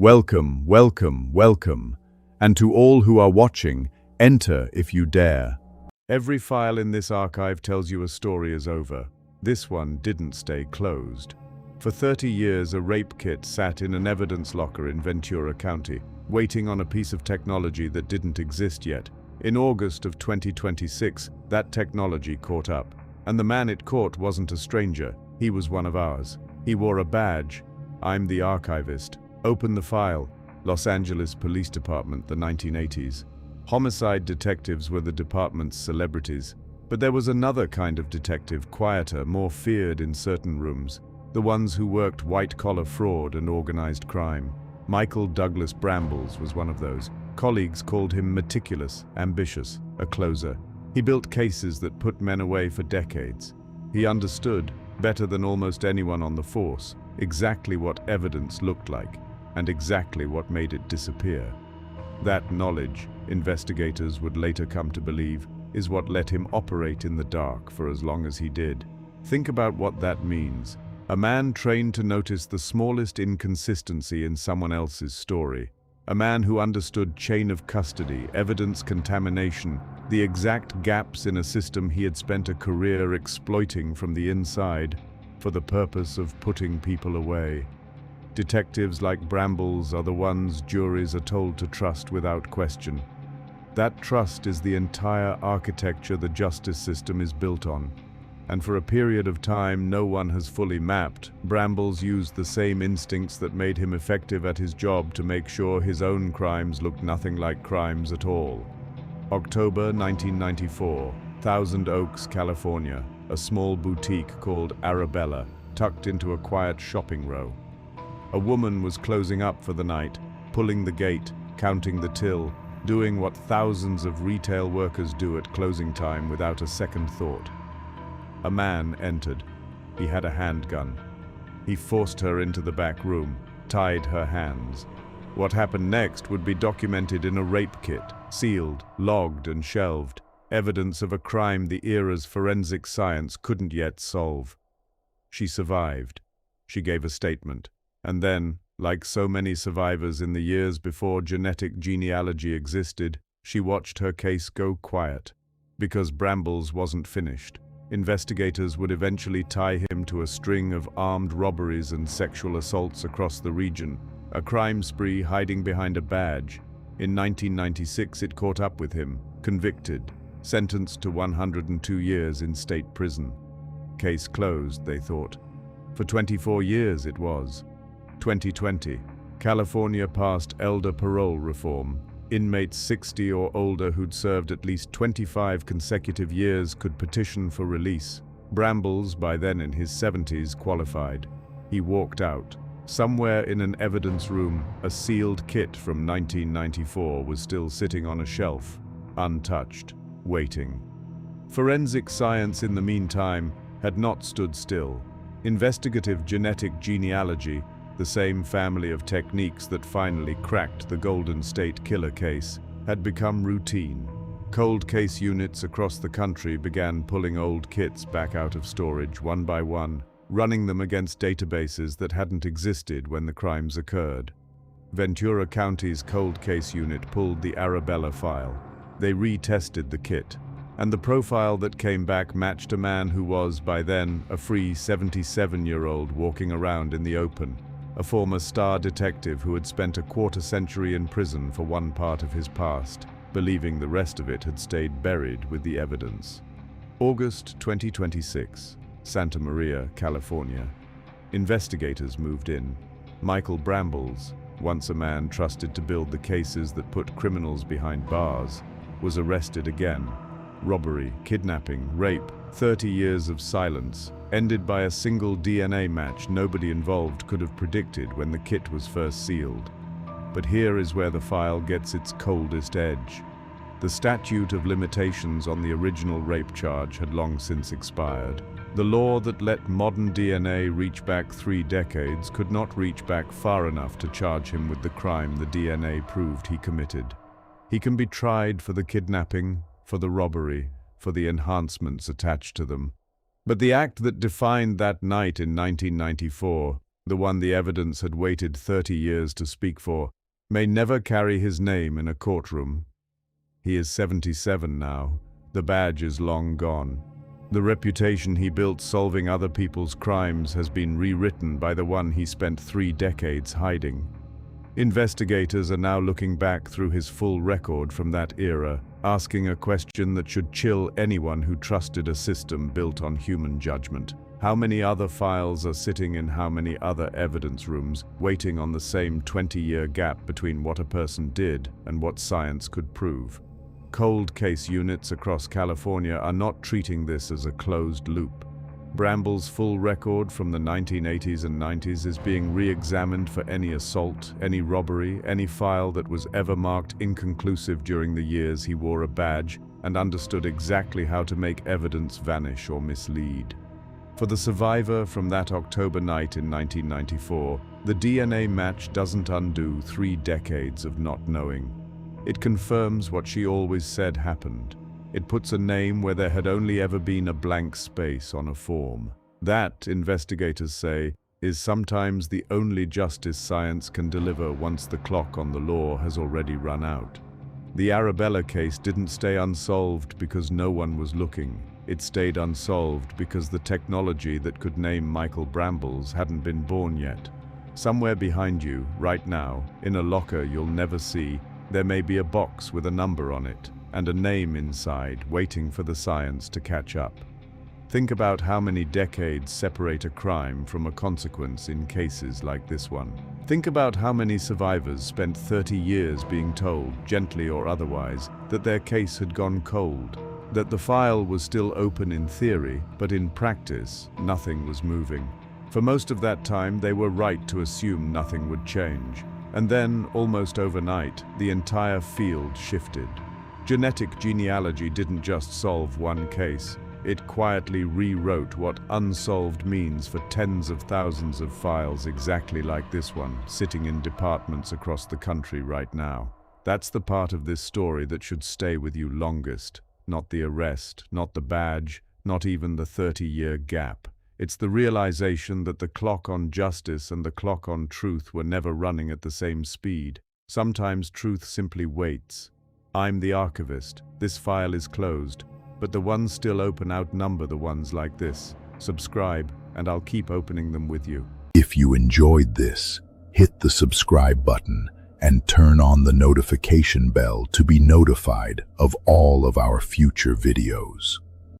Welcome, welcome, welcome. And to all who are watching, enter if you dare. Every file in this archive tells you a story is over. This one didn't stay closed. For 30 years, a rape kit sat in an evidence locker in Ventura County, waiting on a piece of technology that didn't exist yet. In August of 2026, that technology caught up. And the man it caught wasn't a stranger. He was one of ours. He wore a badge. I'm the Archivist. Open the file. Los Angeles Police Department, the 1980s. Homicide detectives were the department's celebrities. But there was another kind of detective, quieter, more feared in certain rooms. The ones who worked white-collar fraud and organized crime. Michael Douglas Brambles was one of those. Colleagues called him meticulous, ambitious, a closer. He built cases that put men away for decades. He understood, better than almost anyone on the force, exactly what evidence looked like, and exactly what made it disappear. That knowledge, investigators would later come to believe, is what let him operate in the dark for as long as he did. Think about what that means. A man trained to notice the smallest inconsistency in someone else's story. A man who understood chain of custody, evidence contamination, the exact gaps in a system he had spent a career exploiting from the inside for the purpose of putting people away. Detectives like Brambles are the ones juries are told to trust without question. That trust is the entire architecture the justice system is built on. And for a period of time no one has fully mapped, Brambles used the same instincts that made him effective at his job to make sure his own crimes looked nothing like crimes at all. October 1994, Thousand Oaks, California, a small boutique called Arabella, tucked into a quiet shopping row. A woman was closing up for the night, pulling the gate, counting the till, doing what thousands of retail workers do at closing time without a second thought. A man entered. He had a handgun. He forced her into the back room, tied her hands. What happened next would be documented in a rape kit, sealed, logged, and shelved, evidence of a crime the era's forensic science couldn't yet solve. She survived. She gave a statement. And then, like so many survivors in the years before genetic genealogy existed, she watched her case go quiet. Because Brambles wasn't finished. Investigators would eventually tie him to a string of armed robberies and sexual assaults across the region, a crime spree hiding behind a badge. In 1996 it caught up with him, convicted, sentenced to 102 years in state prison. Case closed, they thought. For 24 years it was. 2020, California passed elder parole reform. Inmates 60 or older who'd served at least 25 consecutive years could petition for release. Brambles, by then in his 70s, qualified. He walked out. Somewhere in an evidence room, a sealed kit from 1994 was still sitting on a shelf, untouched, waiting. Forensic science, in the meantime, had not stood still. Investigative genetic genealogy, the same family of techniques that finally cracked the Golden State Killer case, had become routine. Cold case units across the country began pulling old kits back out of storage one by one, running them against databases that hadn't existed when the crimes occurred. Ventura County's cold case unit pulled the Arabella file. They retested the kit, and the profile that came back matched a man who was, by then, a free 77-year-old walking around in the open. A former star detective who had spent a quarter-century in prison for one part of his past, believing the rest of it had stayed buried with the evidence. August 2026, Santa Maria, California. Investigators moved in. Michael Brambles, once a man trusted to build the cases that put criminals behind bars, was arrested again. Robbery, kidnapping, rape, 30 years of silence, ended by a single DNA match nobody involved could have predicted when the kit was first sealed. But here is where the file gets its coldest edge. The statute of limitations on the original rape charge had long since expired. The law that let modern DNA reach back 3 decades could not reach back far enough to charge him with the crime the DNA proved he committed. He can be tried for the kidnapping, for the robbery, for the enhancements attached to them. But the act that defined that night in 1994 the one the evidence had waited 30 years to speak for, may never carry his name in a courtroom. He is 77 now. The badge is long gone. The reputation he built solving other people's crimes has been rewritten by the one he spent 3 decades hiding. Investigators are now looking back through his full record from that era, asking a question that should chill anyone who trusted a system built on human judgment. How many other files are sitting in how many other evidence rooms, waiting on the same 20-year gap between what a person did and what science could prove? Cold case units across California are not treating this as a closed loop. Brambles' full record from the 1980s and 90s is being re-examined for any assault, any robbery, any file that was ever marked inconclusive during the years he wore a badge and understood exactly how to make evidence vanish or mislead. For the survivor from that October night in 1994, the DNA match doesn't undo 3 decades of not knowing. It confirms what she always said happened. It puts a name where there had only ever been a blank space on a form. That, investigators say, is sometimes the only justice science can deliver once the clock on the law has already run out. The Arabella case didn't stay unsolved because no one was looking. It stayed unsolved because the technology that could name Michael Brambles hadn't been born yet. Somewhere behind you, right now, in a locker you'll never see, there may be a box with a number on it, and a name inside, waiting for the science to catch up. Think about how many decades separate a crime from a consequence in cases like this one. Think about how many survivors spent 30 years being told, gently or otherwise, that their case had gone cold, that the file was still open in theory, but in practice, nothing was moving. For most of that time, they were right to assume nothing would change. And then, almost overnight, the entire field shifted. Genetic genealogy didn't just solve one case. It quietly rewrote what unsolved means for tens of thousands of files exactly like this one, sitting in departments across the country right now. That's the part of this story that should stay with you longest. Not the arrest, not the badge, not even the 30-year gap. It's the realization that the clock on justice and the clock on truth were never running at the same speed. Sometimes truth simply waits. I'm the Archivist. This file is closed, but the ones still open outnumber the ones like this. Subscribe, and I'll keep opening them with you. If you enjoyed this, hit the subscribe button and turn on the notification bell to be notified of all of our future videos.